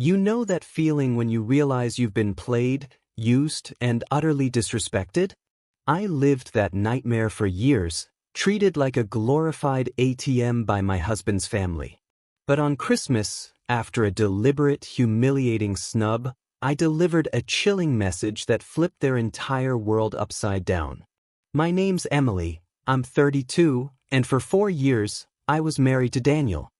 You know that feeling when you realize you've been played, used, and utterly disrespected? I lived that nightmare for years, treated like a glorified ATM by my husband's family. But on Christmas, after a deliberate, humiliating snub, I delivered a chilling message that flipped their entire world upside down. My name's Emily, I'm 32, and for 4 years, I was married to Daniel.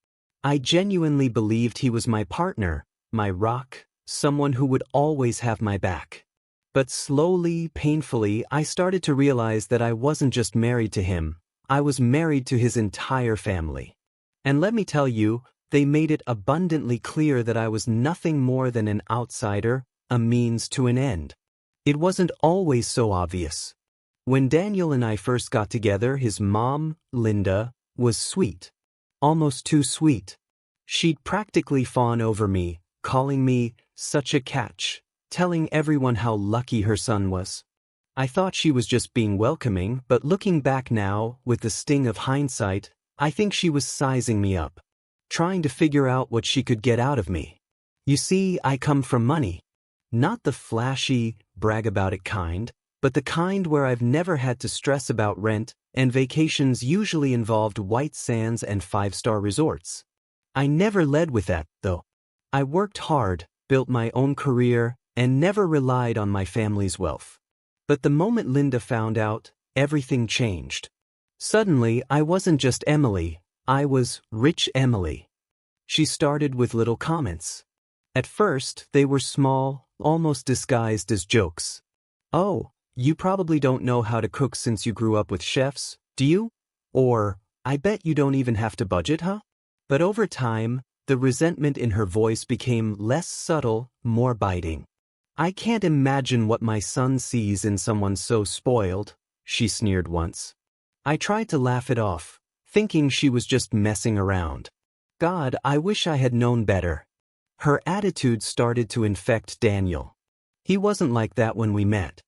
I genuinely believed he was my partner, my rock, someone who would always have my back. But slowly, painfully, I started to realize that I wasn't just married to him, I was married to his entire family. And let me tell you, they made it abundantly clear that I was nothing more than an outsider, a means to an end. It wasn't always so obvious. When Daniel and I first got together, his mom, Linda, was sweet. Almost too sweet. She'd practically fawn over me, calling me such a catch, telling everyone how lucky her son was. I thought she was just being welcoming, but looking back now, with the sting of hindsight, I think she was sizing me up, trying to figure out what she could get out of me. You see, I come from money. Not the flashy, brag-about-it kind, but the kind where I've never had to stress about rent, and vacations usually involved white sands and 5-star resorts. I never led with that, though. I worked hard, built my own career, and never relied on my family's wealth. But the moment Linda found out, everything changed. Suddenly, I wasn't just Emily, I was Rich Emily. She started with little comments. At first, they were small, almost disguised as jokes. "Oh, you probably don't know how to cook since you grew up with chefs, do you?" Or, "I bet you don't even have to budget, huh?" But over time, the resentment in her voice became less subtle, more biting. "I can't imagine what my son sees in someone so spoiled," she sneered once. I tried to laugh it off, thinking she was just messing around. God, I wish I had known better. Her attitude started to infect Daniel. He wasn't like that when we met.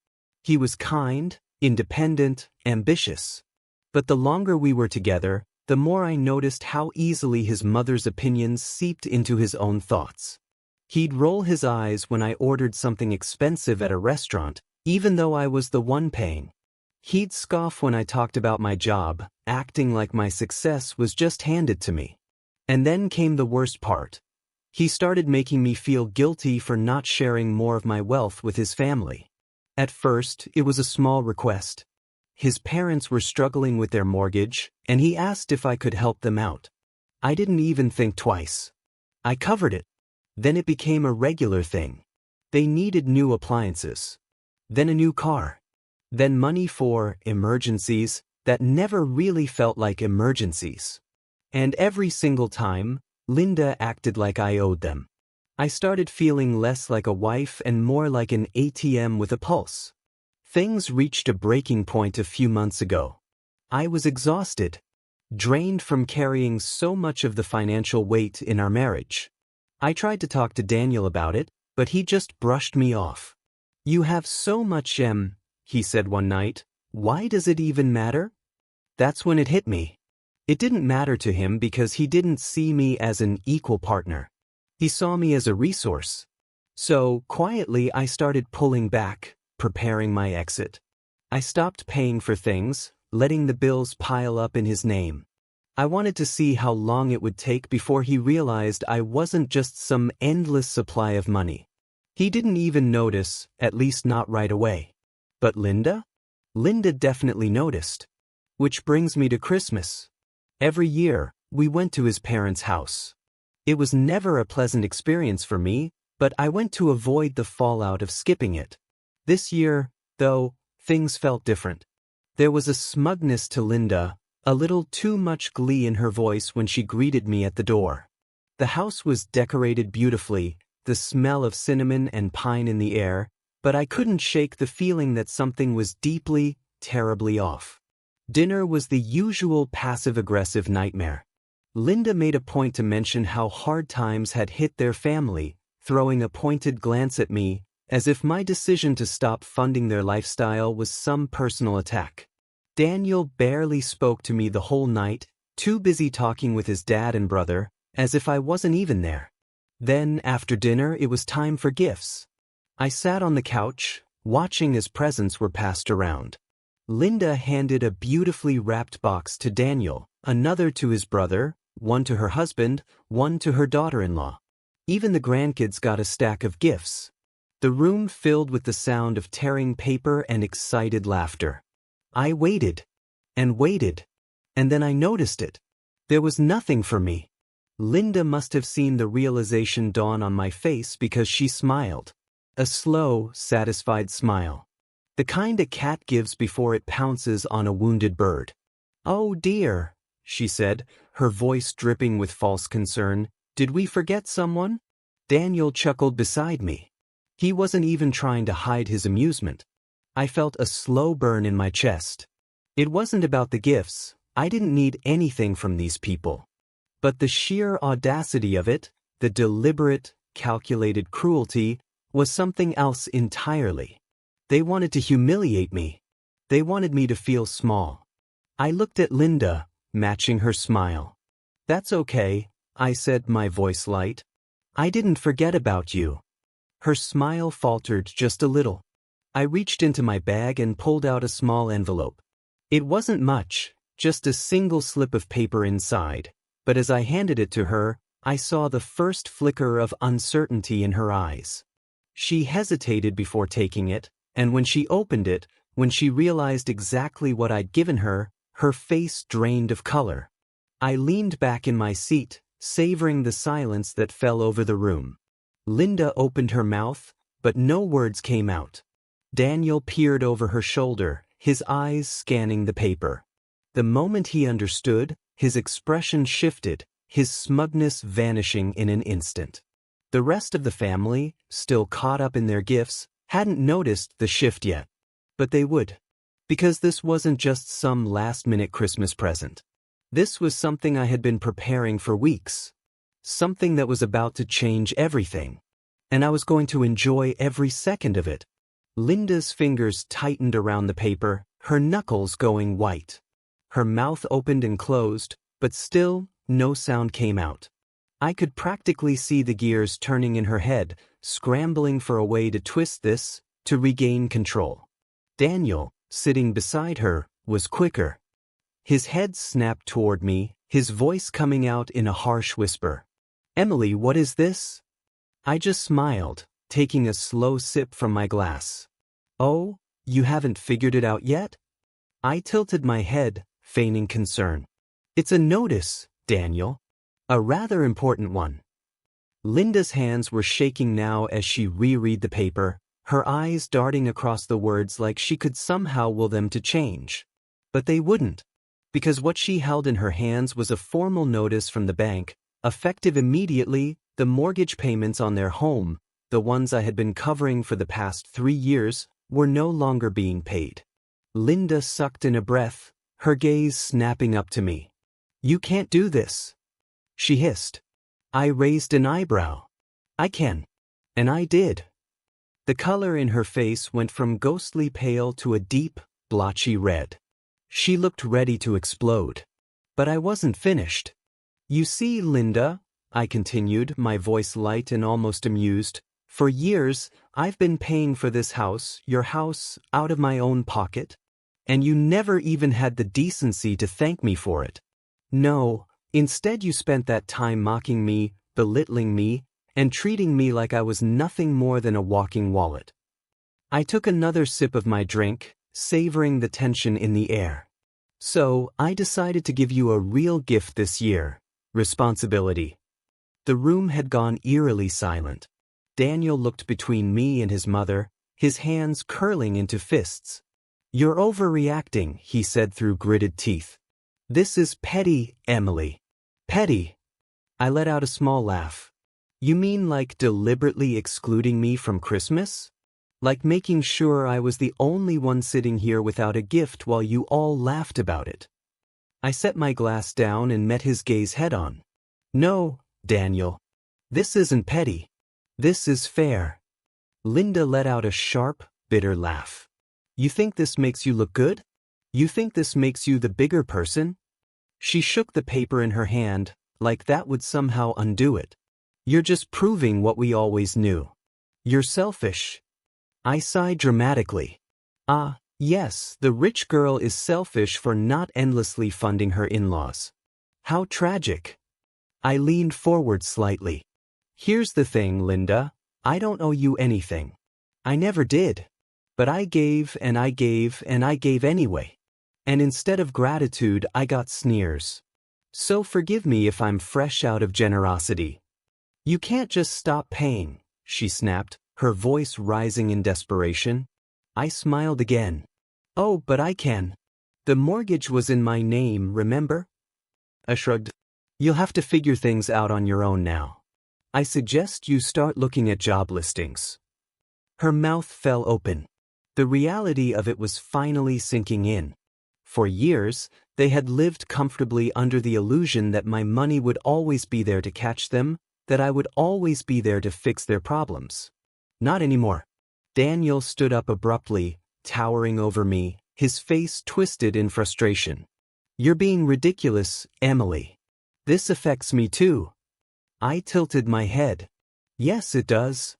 He was kind, independent, ambitious. But the longer we were together, the more I noticed how easily his mother's opinions seeped into his own thoughts. He'd roll his eyes when I ordered something expensive at a restaurant, even though I was the one paying. He'd scoff when I talked about my job, acting like my success was just handed to me. And then came the worst part. He started making me feel guilty for not sharing more of my wealth with his family. At first, it was a small request. His parents were struggling with their mortgage, and he asked if I could help them out. I didn't even think twice. I covered it. Then it became a regular thing. They needed new appliances. Then a new car. Then money for emergencies that never really felt like emergencies. And every single time, Linda acted like I owed them. I started feeling less like a wife and more like an ATM with a pulse. Things reached a breaking point a few months ago. I was exhausted, drained from carrying so much of the financial weight in our marriage. I tried to talk to Daniel about it, but he just brushed me off. "You have so much, he said one night. "Why does it even matter?" That's when it hit me. It didn't matter to him because he didn't see me as an equal partner. He saw me as a resource. So, quietly, I started pulling back, preparing my exit. I stopped paying for things, letting the bills pile up in his name. I wanted to see how long it would take before he realized I wasn't just some endless supply of money. He didn't even notice, at least not right away. But Linda? Linda definitely noticed. Which brings me to Christmas. Every year, we went to his parents' house. It was never a pleasant experience for me, but I went to avoid the fallout of skipping it. This year, though, things felt different. There was a smugness to Linda, a little too much glee in her voice when she greeted me at the door. The house was decorated beautifully, the smell of cinnamon and pine in the air, but I couldn't shake the feeling that something was deeply, terribly off. Dinner was the usual passive-aggressive nightmare. Linda made a point to mention how hard times had hit their family, throwing a pointed glance at me, as if my decision to stop funding their lifestyle was some personal attack. Daniel barely spoke to me the whole night, too busy talking with his dad and brother, as if I wasn't even there. Then, after dinner, it was time for gifts. I sat on the couch, watching as presents were passed around. Linda handed a beautifully wrapped box to Daniel, another to his brother, one to her husband, one to her daughter-in-law. Even the grandkids got a stack of gifts. The room filled with the sound of tearing paper and excited laughter. I waited, and waited, and then I noticed it. There was nothing for me. Linda must have seen the realization dawn on my face because she smiled. A slow, satisfied smile. The kind a cat gives before it pounces on a wounded bird. "Oh dear," she said, her voice dripping with false concern. "Did we forget someone?" Daniel chuckled beside me. He wasn't even trying to hide his amusement. I felt a slow burn in my chest. It wasn't about the gifts. I didn't need anything from these people. But the sheer audacity of it, the deliberate, calculated cruelty, was something else entirely. They wanted to humiliate me. They wanted me to feel small. I looked at Linda, matching her smile. "That's okay," I said, my voice light. "I didn't forget about you." Her smile faltered just a little. I reached into my bag and pulled out a small envelope. It wasn't much, just a single slip of paper inside, but as I handed it to her, I saw the first flicker of uncertainty in her eyes. She hesitated before taking it, and when she opened it, when she realized exactly what I'd given her, her face drained of color. I leaned back in my seat, savoring the silence that fell over the room. Linda opened her mouth, but no words came out. Daniel peered over her shoulder, his eyes scanning the paper. The moment he understood, his expression shifted, his smugness vanishing in an instant. The rest of the family, still caught up in their gifts, hadn't noticed the shift yet. But they would. Because this wasn't just some last-minute Christmas present. This was something I had been preparing for weeks. Something that was about to change everything. And I was going to enjoy every second of it. Linda's fingers tightened around the paper, her knuckles going white. Her mouth opened and closed, but still, no sound came out. I could practically see the gears turning in her head, scrambling for a way to twist this, to regain control. Daniel, sitting beside her, was quicker. His head snapped toward me, his voice coming out in a harsh whisper. "Emily, what is this?" I just smiled, taking a slow sip from my glass. "Oh, you haven't figured it out yet?" I tilted my head, feigning concern. "It's a notice, Daniel. A rather important one." Linda's hands were shaking now as she reread the paper, her eyes darting across the words like she could somehow will them to change. But they wouldn't, because what she held in her hands was a formal notice from the bank, effective immediately. The mortgage payments on their home, the ones I had been covering for the past 3 years, were no longer being paid. Linda sucked in a breath, her gaze snapping up to me. "You can't do this," she hissed. I raised an eyebrow. "I can." And I did. The color in her face went from ghostly pale to a deep, blotchy red. She looked ready to explode. But I wasn't finished. "You see, Linda," I continued, my voice light and almost amused, "for years, I've been paying for this house, your house, out of my own pocket. And you never even had the decency to thank me for it. No, instead you spent that time mocking me, belittling me, and treating me like I was nothing more than a walking wallet." I took another sip of my drink, savoring the tension in the air. "So, I decided to give you a real gift this year. Responsibility." The room had gone eerily silent. Daniel looked between me and his mother, his hands curling into fists. "You're overreacting," he said through gritted teeth. "This is petty, Emily. Petty." I let out a small laugh. "You mean like deliberately excluding me from Christmas? Like making sure I was the only one sitting here without a gift while you all laughed about it?" I set my glass down and met his gaze head-on. "No, Daniel. This isn't petty. This is fair." Linda let out a sharp, bitter laugh. "You think this makes you look good? You think this makes you the bigger person?" She shook the paper in her hand, like that would somehow undo it. You're just proving what we always knew. You're selfish. I sighed dramatically. Ah, yes, the rich girl is selfish for not endlessly funding her in-laws. How tragic. I leaned forward slightly. Here's the thing, Linda. I don't owe you anything. I never did. But I gave and I gave and I gave anyway. And instead of gratitude, I got sneers. So forgive me if I'm fresh out of generosity. You can't just stop paying, she snapped, her voice rising in desperation. I smiled again. Oh, but I can. The mortgage was in my name, remember? I shrugged. You'll have to figure things out on your own now. I suggest you start looking at job listings. Her mouth fell open. The reality of it was finally sinking in. For years, they had lived comfortably under the illusion that my money would always be there to catch them, that I would always be there to fix their problems. Not anymore. Daniel stood up abruptly, towering over me, his face twisted in frustration. You're being ridiculous, Emily. This affects me too. I tilted my head. Yes, it does.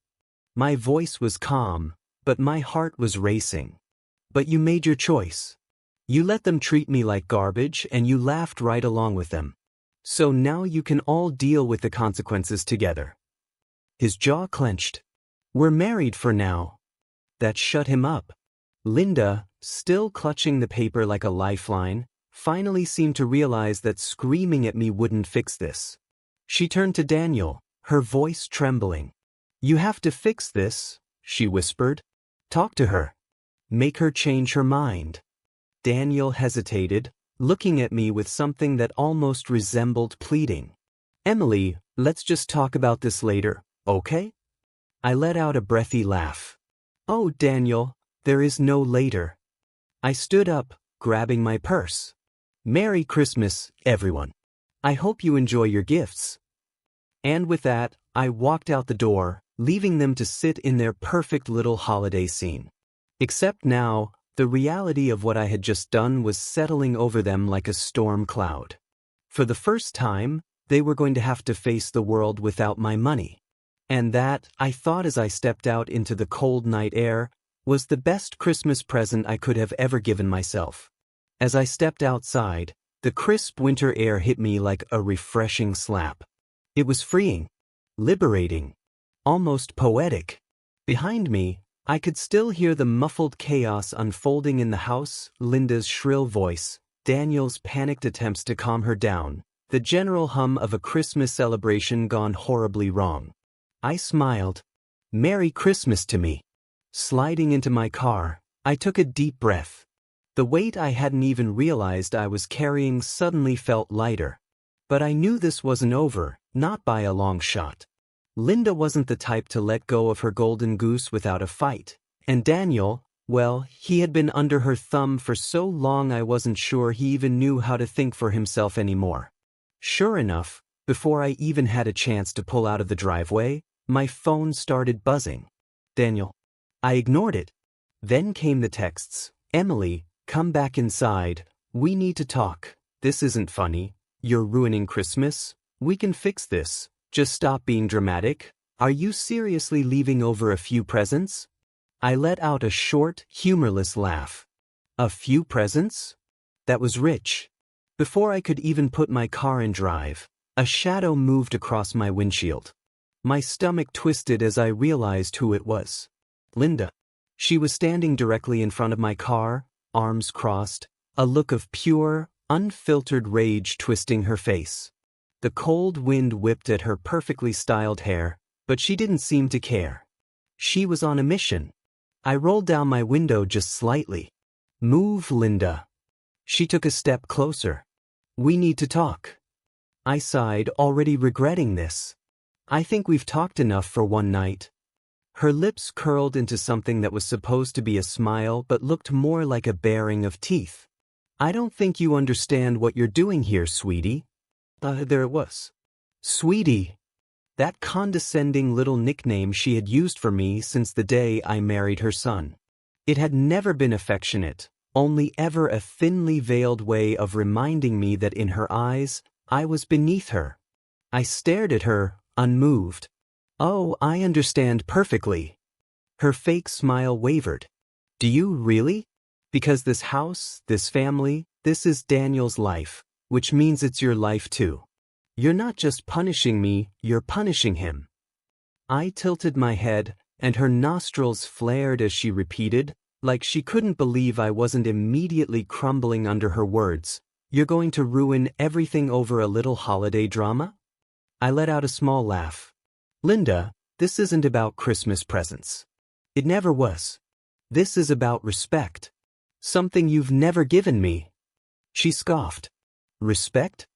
My voice was calm, but my heart was racing. But you made your choice. You let them treat me like garbage and you laughed right along with them. So now you can all deal with the consequences together. His jaw clenched. We're married for now. That shut him up. Linda, still clutching the paper like a lifeline, finally seemed to realize that screaming at me wouldn't fix this. She turned to Daniel, her voice trembling. You have to fix this, she whispered. Talk to her. Make her change her mind. Daniel hesitated, looking at me with something that almost resembled pleading. Emily, let's just talk about this later, okay? I let out a breathy laugh. Oh, Daniel, there is no later. I stood up, grabbing my purse. Merry Christmas, everyone. I hope you enjoy your gifts. And with that, I walked out the door, leaving them to sit in their perfect little holiday scene. Except now, the reality of what I had just done was settling over them like a storm cloud. For the first time, they were going to have to face the world without my money. And that, I thought as I stepped out into the cold night air, was the best Christmas present I could have ever given myself. As I stepped outside, the crisp winter air hit me like a refreshing slap. It was freeing, liberating, almost poetic. Behind me, I could still hear the muffled chaos unfolding in the house, Linda's shrill voice, Daniel's panicked attempts to calm her down, the general hum of a Christmas celebration gone horribly wrong. I smiled. Merry Christmas to me. Sliding into my car, I took a deep breath. The weight I hadn't even realized I was carrying suddenly felt lighter. But I knew this wasn't over, not by a long shot. Linda wasn't the type to let go of her golden goose without a fight. And Daniel, well, he had been under her thumb for so long I wasn't sure he even knew how to think for himself anymore. Sure enough, before I even had a chance to pull out of the driveway, my phone started buzzing. Daniel. I ignored it. Then came the texts. Emily, come back inside. We need to talk. This isn't funny. You're ruining Christmas. We can fix this. Just stop being dramatic. Are you seriously leaving over a few presents? I let out a short, humorless laugh. A few presents? That was rich. Before I could even put my car in drive, a shadow moved across my windshield. My stomach twisted as I realized who it was. Linda. She was standing directly in front of my car, arms crossed, a look of pure, unfiltered rage twisting her face. The cold wind whipped at her perfectly styled hair, but she didn't seem to care. She was on a mission. I rolled down my window just slightly. Move, Linda. She took a step closer. We need to talk. I sighed, already regretting this. I think we've talked enough for one night. Her lips curled into something that was supposed to be a smile but looked more like a baring of teeth. I don't think you understand what you're doing here, sweetie. There it was. Sweetie. That condescending little nickname she had used for me since the day I married her son. It had never been affectionate, only ever a thinly veiled way of reminding me that in her eyes, I was beneath her. I stared at her, unmoved. Oh, I understand perfectly. Her fake smile wavered. Do you really? Because this house, this family, this is Daniel's life, which means it's your life too. You're not just punishing me, you're punishing him. I tilted my head, and her nostrils flared as she repeated, like she couldn't believe I wasn't immediately crumbling under her words. You're going to ruin everything over a little holiday drama? I let out a small laugh. Linda, this isn't about Christmas presents. It never was. This is about respect. Something you've never given me. She scoffed. Respect?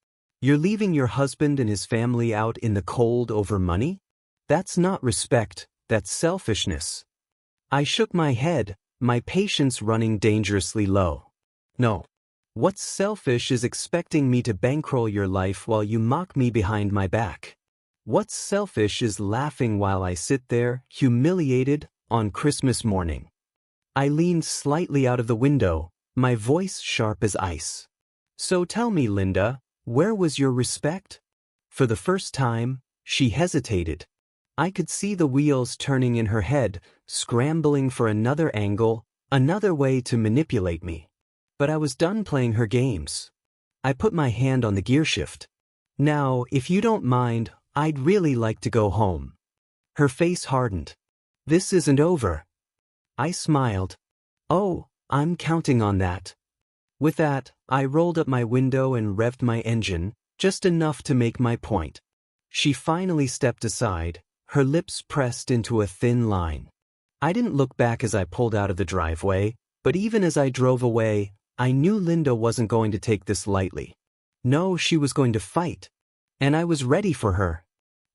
You're leaving your husband and his family out in the cold over money? That's not respect, that's selfishness. I shook my head, my patience running dangerously low. No. What's selfish is expecting me to bankroll your life while you mock me behind my back. What's selfish is laughing while I sit there, humiliated, on Christmas morning. I leaned slightly out of the window, my voice sharp as ice. So tell me, Linda, where was your respect? For the first time, she hesitated. I could see the wheels turning in her head, scrambling for another angle, another way to manipulate me. But I was done playing her games. I put my hand on the gearshift. Now, if you don't mind, I'd really like to go home. Her face hardened. This isn't over. I smiled. Oh, I'm counting on that. With that, I rolled up my window and revved my engine, just enough to make my point. She finally stepped aside, her lips pressed into a thin line. I didn't look back as I pulled out of the driveway, but even as I drove away, I knew Linda wasn't going to take this lightly. No, she was going to fight. And I was ready for her.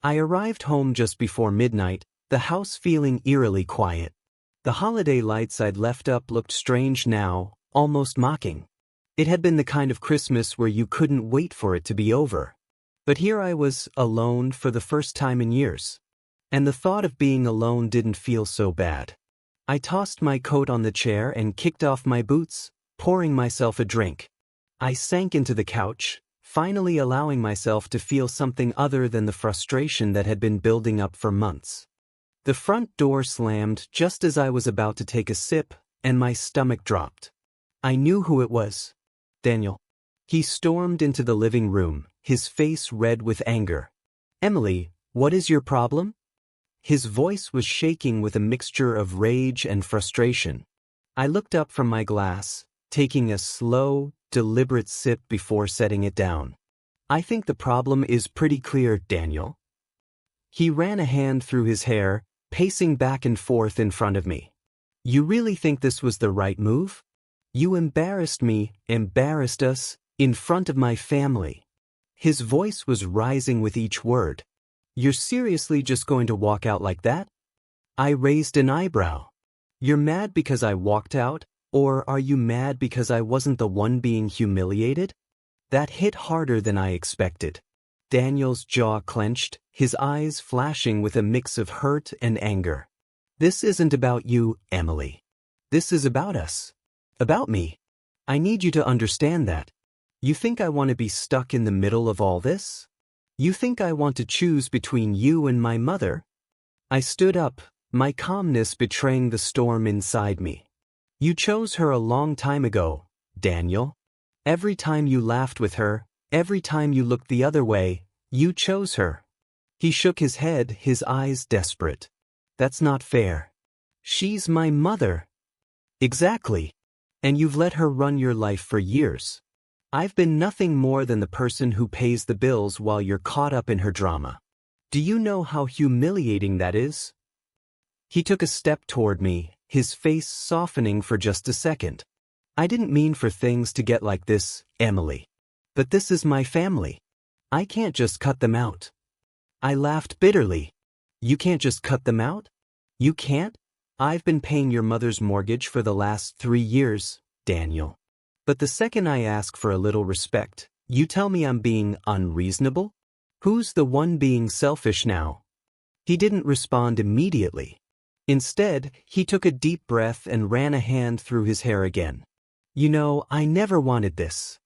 I arrived home just before midnight, the house feeling eerily quiet. The holiday lights I'd left up looked strange now, almost mocking. It had been the kind of Christmas where you couldn't wait for it to be over. But here I was, alone for the first time in years. And the thought of being alone didn't feel so bad. I tossed my coat on the chair and kicked off my boots, pouring myself a drink. I sank into the couch, finally allowing myself to feel something other than the frustration that had been building up for months. The front door slammed just as I was about to take a sip, and my stomach dropped. I knew who it was. Daniel. He stormed into the living room, his face red with anger. Emily, what is your problem? His voice was shaking with a mixture of rage and frustration. I looked up from my glass, taking a slow, deliberate sip before setting it down. I think the problem is pretty clear, Daniel. He ran a hand through his hair, pacing back and forth in front of me. You really think this was the right move? You embarrassed me, embarrassed us, in front of my family. His voice was rising with each word. You're seriously just going to walk out like that? I raised an eyebrow. You're mad because I walked out, or are you mad because I wasn't the one being humiliated? That hit harder than I expected. Daniel's jaw clenched, his eyes flashing with a mix of hurt and anger. This isn't about you, Emily. This is about us. About me. I need you to understand that. You think I want to be stuck in the middle of all this? You think I want to choose between you and my mother? I stood up, my calmness betraying the storm inside me. You chose her a long time ago, Daniel. Every time you laughed with her, every time you looked the other way, you chose her. He shook his head, his eyes desperate. That's not fair. She's my mother. Exactly. And you've let her run your life for years. I've been nothing more than the person who pays the bills while you're caught up in her drama. Do you know how humiliating that is? He took a step toward me, his face softening for just a second. I didn't mean for things to get like this, Emily. But this is my family. I can't just cut them out. I laughed bitterly. You can't just cut them out? You can't? I've been paying your mother's mortgage for the last 3 years, Daniel. But the second I ask for a little respect, you tell me I'm being unreasonable? Who's the one being selfish now? He didn't respond immediately. Instead, he took a deep breath and ran a hand through his hair again. You know, I never wanted this.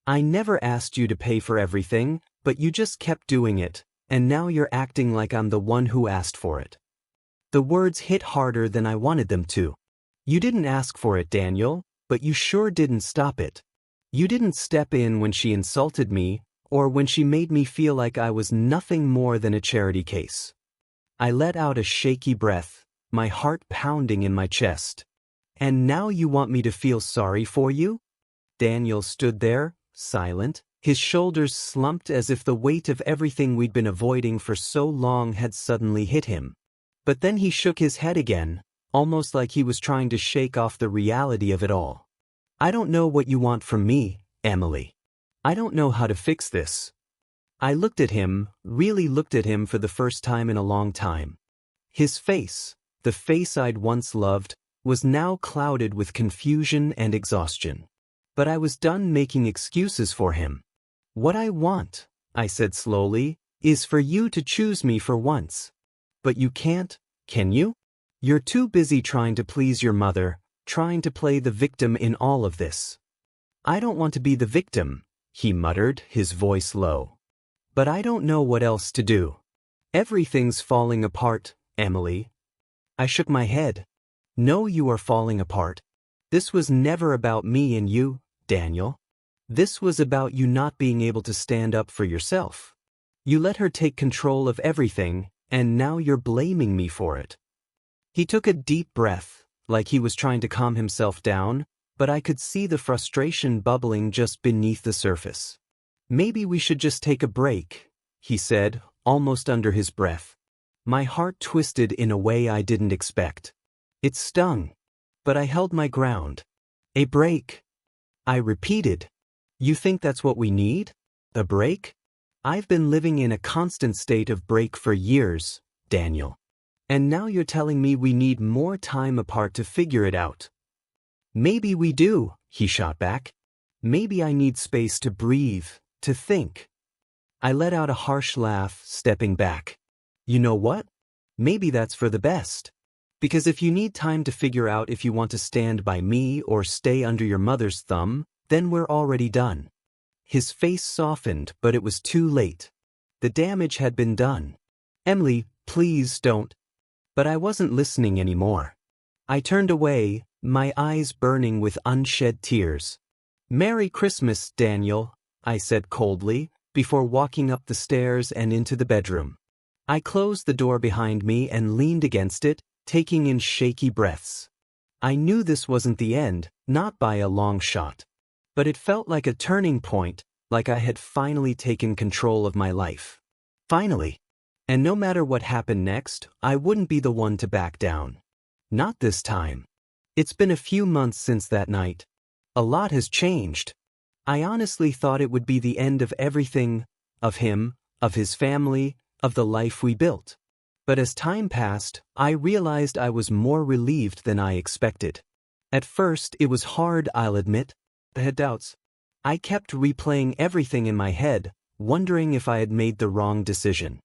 I never asked you to pay for everything, but you just kept doing it, And now you're acting like I'm the one who asked for it. The words hit harder than I wanted them to. You didn't ask for it, Daniel, but you sure didn't stop it. You didn't step in when she insulted me, or when she made me feel like I was nothing more than a charity case. I let out a shaky breath, my heart pounding in my chest. And now you want me to feel sorry for you? Daniel stood there, silent, his shoulders slumped as if the weight of everything we'd been avoiding for so long had suddenly hit him. But then he shook his head again, almost like he was trying to shake off the reality of it all. I don't know what you want from me, Emily. I don't know how to fix this. I looked at him, really looked at him for the first time in a long time. His face, the face I'd once loved, was now clouded with confusion and exhaustion. But I was done making excuses for him. What I want, I said slowly, is for you to choose me for once. But you can't, can you? You're too busy trying to please your mother, trying to play the victim in all of this. I don't want to be the victim, he muttered, his voice low. But I don't know what else to do. Everything's falling apart, Emily. I shook my head. No, you are falling apart. This was never about me and you, Daniel. This was about you not being able to stand up for yourself. You let her take control of everything, and now you're blaming me for it. He took a deep breath, like he was trying to calm himself down, but I could see the frustration bubbling just beneath the surface. Maybe we should just take a break, he said, almost under his breath. My heart twisted in a way I didn't expect. It stung, but I held my ground. A break. I repeated. You think that's what we need? A break? I've been living in a constant state of break for years, Daniel. And now you're telling me we need more time apart to figure it out. Maybe we do, he shot back. Maybe I need space to breathe, to think. I let out a harsh laugh, stepping back. You know what? Maybe that's for the best. Because if you need time to figure out if you want to stand by me or stay under your mother's thumb, then we're already done. His face softened, but it was too late. The damage had been done. Emily, please don't. But I wasn't listening anymore. I turned away, my eyes burning with unshed tears. Merry Christmas, Daniel, I said coldly, before walking up the stairs and into the bedroom. I closed the door behind me and leaned against it, taking in shaky breaths. I knew this wasn't the end, not by a long shot. But it felt like a turning point, like I had finally taken control of my life. Finally. And no matter what happened next, I wouldn't be the one to back down. Not this time. It's been a few months since that night. A lot has changed. I honestly thought it would be the end of everything, of him, of his family, of the life we built. But as time passed, I realized I was more relieved than I expected. At first, it was hard, I'll admit. I had doubts. I kept replaying everything in my head, wondering if I had made the wrong decision.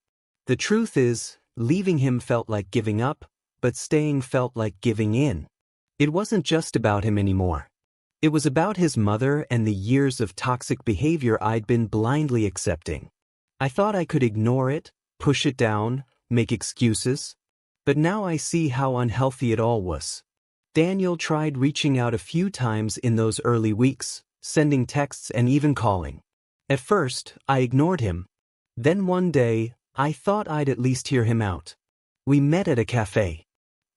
The truth is, leaving him felt like giving up, but staying felt like giving in. It wasn't just about him anymore. It was about his mother and the years of toxic behavior I'd been blindly accepting. I thought I could ignore it, push it down, make excuses. But now I see how unhealthy it all was. Daniel tried reaching out a few times in those early weeks, sending texts and even calling. At first, I ignored him. Then one day, I thought I'd at least hear him out. We met at a cafe.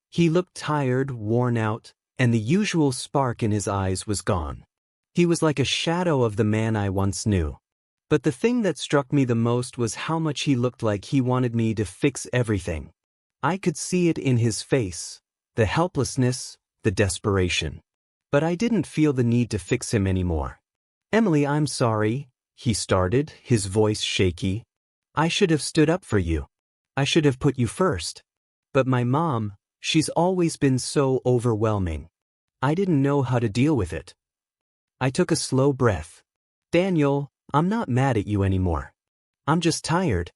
He looked tired, worn out, and the usual spark in his eyes was gone. He was like a shadow of the man I once knew. But the thing that struck me the most was how much he looked like he wanted me to fix everything. I could see it in his face, the helplessness, the desperation. But I didn't feel the need to fix him anymore. Emily, I'm sorry, he started, his voice shaky. I should have stood up for you. I should have put you first. But my mom, she's always been so overwhelming. I didn't know how to deal with it. I took a slow breath. Daniel, I'm not mad at you anymore. I'm just tired.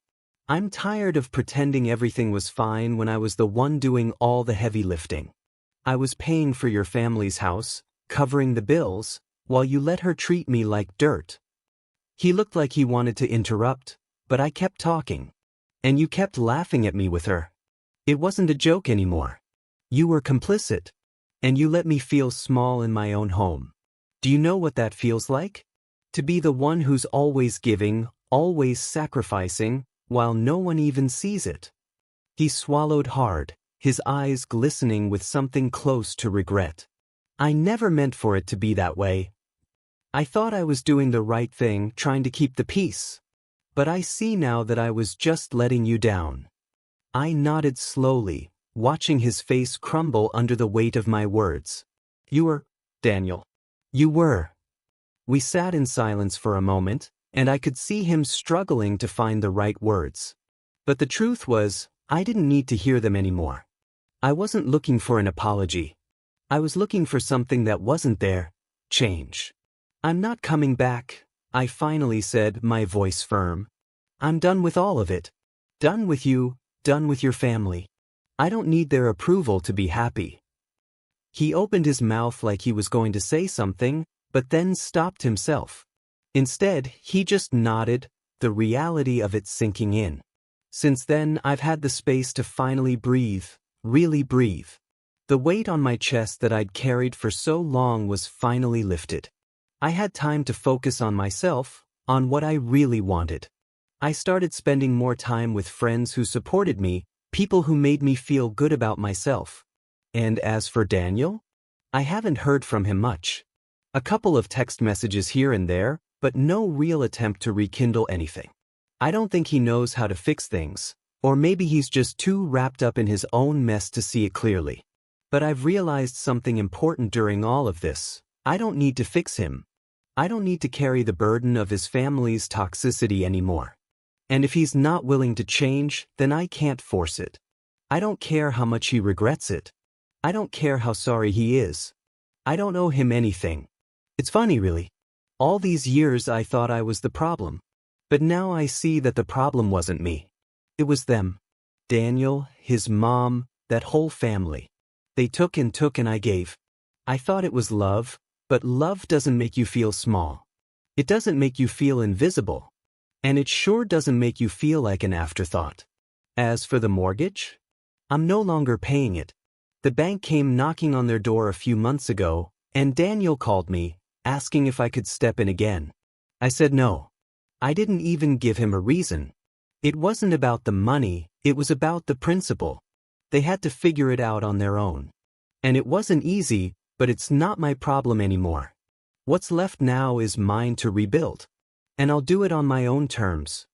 I'm tired of pretending everything was fine when I was the one doing all the heavy lifting. I was paying for your family's house, covering the bills, while you let her treat me like dirt. He looked like he wanted to interrupt, but I kept talking. And you kept laughing at me with her. It wasn't a joke anymore. You were complicit. And you let me feel small in my own home. Do you know what that feels like? To be the one who's always giving, always sacrificing, while no one even sees it. He swallowed hard, his eyes glistening with something close to regret. I never meant for it to be that way. I thought I was doing the right thing, trying to keep the peace. But I see now that I was just letting you down. I nodded slowly, watching his face crumble under the weight of my words. You were, Daniel. You were. We sat in silence for a moment, and I could see him struggling to find the right words. But the truth was, I didn't need to hear them anymore. I wasn't looking for an apology. I was looking for something that wasn't there, change. I'm not coming back, I finally said, my voice firm. I'm done with all of it. Done with you, done with your family. I don't need their approval to be happy. He opened his mouth like he was going to say something, but then stopped himself. Instead, he just nodded, the reality of it sinking in. Since then, I've had the space to finally breathe, really breathe. The weight on my chest that I'd carried for so long was finally lifted. I had time to focus on myself, on what I really wanted. I started spending more time with friends who supported me, people who made me feel good about myself. And as for Daniel? I haven't heard from him much. A couple of text messages here and there, but no real attempt to rekindle anything. I don't think he knows how to fix things, or maybe he's just too wrapped up in his own mess to see it clearly. But I've realized something important during all of this. I don't need to fix him. I don't need to carry the burden of his family's toxicity anymore. And if he's not willing to change, then I can't force it. I don't care how much he regrets it. I don't care how sorry he is. I don't owe him anything. It's funny, really. All these years I thought I was the problem. But now I see that the problem wasn't me. It was them. Daniel, his mom, that whole family. They took and I gave. I thought it was love, but love doesn't make you feel small. It doesn't make you feel invisible. And it sure doesn't make you feel like an afterthought. As for the mortgage, I'm no longer paying it. The bank came knocking on their door a few months ago, and Daniel called me, asking if I could step in again. I said no. I didn't even give him a reason. It wasn't about the money, it was about the principle. They had to figure it out on their own. And it wasn't easy, but it's not my problem anymore. What's left now is mine to rebuild. And I'll do it on my own terms,